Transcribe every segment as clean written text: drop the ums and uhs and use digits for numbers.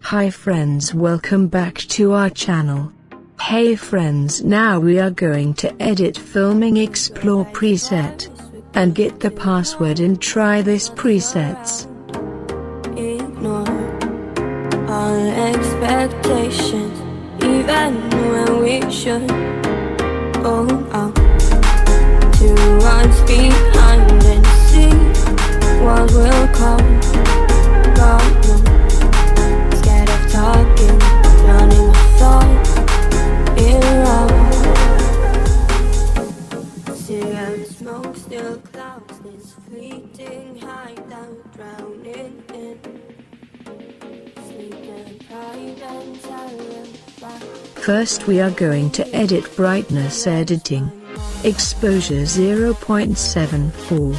Hi friends, welcome back to our channel. Hey friends, now we are going to edit filming explore preset and get the password and try this presets. Ignore all expectations, even when we should go out to what's behind and see what will come. God knows. Scared of talking, drowning my thoughts in love. Cigarette smoke still clouds this fleeting hideout, drowning in sleep and pride and 𝗬𝗵𝗿𝗀𝗃. First we are going to edit brightness editing. Exposure 0.74.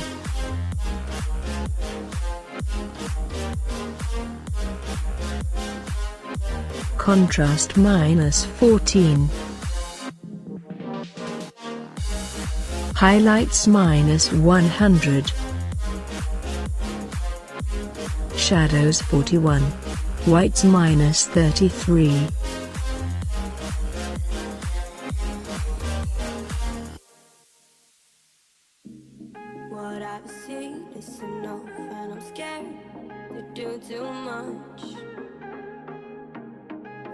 Contrast -14. Highlights -100. Shadows 41. Whites -33. What I've seen is enough, and I'm scared to do too much.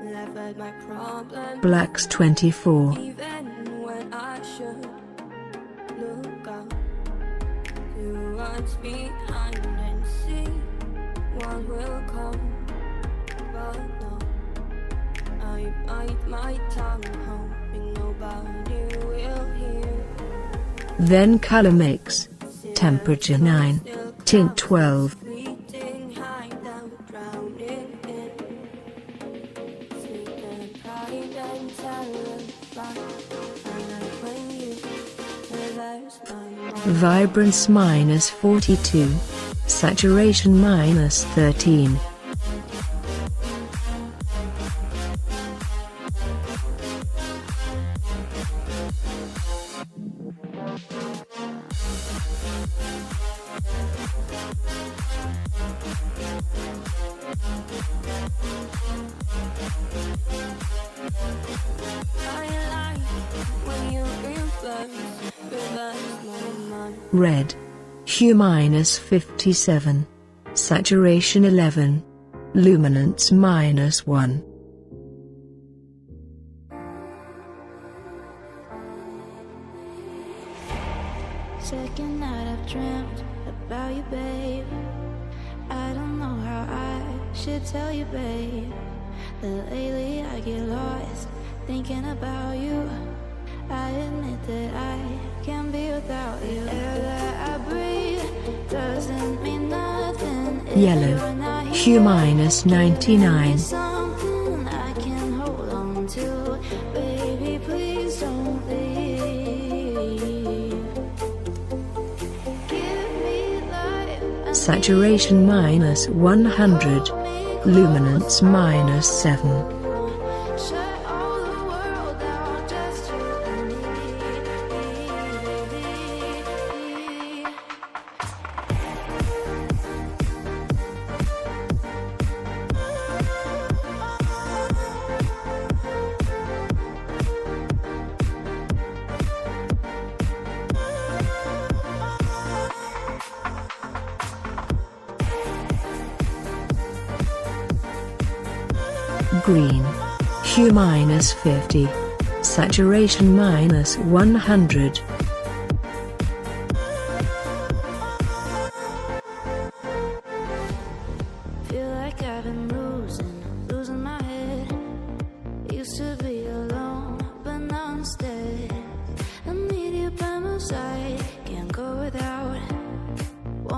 Left with my problem, Blacks 24. even when I should look up to what's behind and see what will come. But no, I bite my tongue, hoping nobody will hear. Then color mix. Temperature 9. Tint 12. Fleeting hideout, drowning in sleep and pride and 𝗬𝗵𝗿𝗀𝗃. I like when you reverse my mind. Vibrance -42. Saturation -13. I like when you reverse my mind. Red. Hue -57. Saturation 11. Luminance -1. Second night I've dreamt about you, babe. I don't know how I should tell you, babe, that lately I get lost thinking about you. I admit that I can't be without you. Air that I breathe doesn't mean nothing if Yellow. you're not Hue here. -99. Something I can hold on to, baby, please don't leave. Give me life. Saturation -100. Luminance -7. Shut all the world out, just you and me. Green. Hue -50. Saturation -100. Feel like I've been losing my head. Used to be alone, but now instead I need you by my side. Can't go without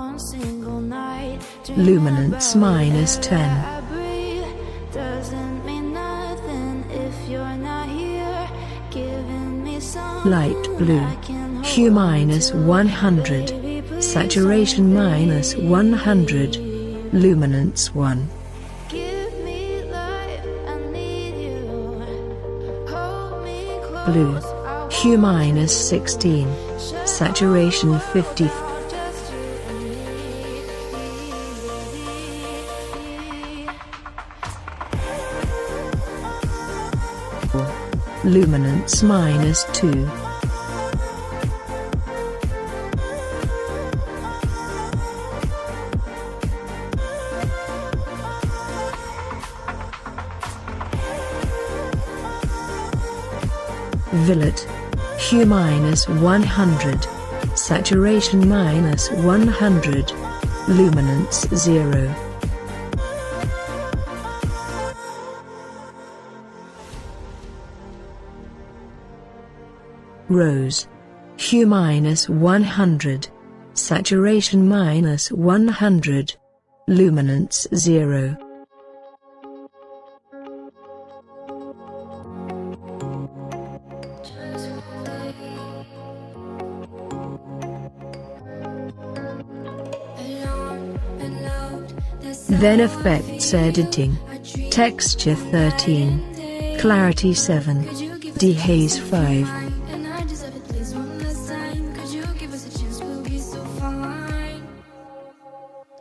one single night. Luminance -10. I breathe doesn't mean nothing if you're not here. Giving me something Light blue. I can Hue hold on to. -100. Baby, please Saturation -100. Luminance 1. give me life, I need you. Hold me close. Blue. Hue -16. Saturation 50. Just you and me. luminance -2. Violet hue -100, saturation -100, luminance 0. Rose hue -100, saturation -100, luminance 0. Then effects editing. Texture 13. Clarity 7. Dehaze 5.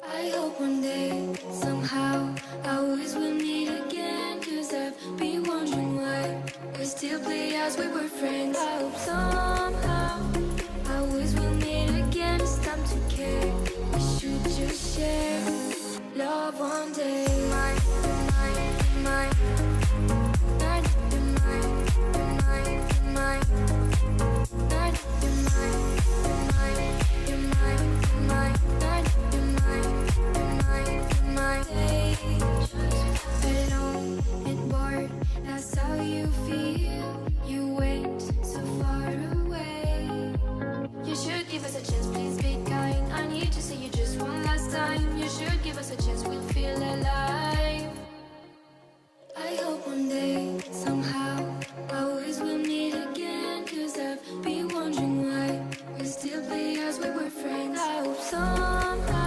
I hope one day, somehow, I always will meet again. 'Cause I've been wondering why we still play as we were friends. I hope somehow, I always will meet again. It's time to care, we should just share love one day. Mine, mine, mine, mine, mine, mine, mine, alone and bored, that's how you feel. You went so far away. You should give us a chance, please be kind. I need to see you just one last time. You should give us a chance, we'll feel alive. I hope one day, somehow, I always will meet again. 'Cause I've been wondering why we still play as we were friends. I hope somehow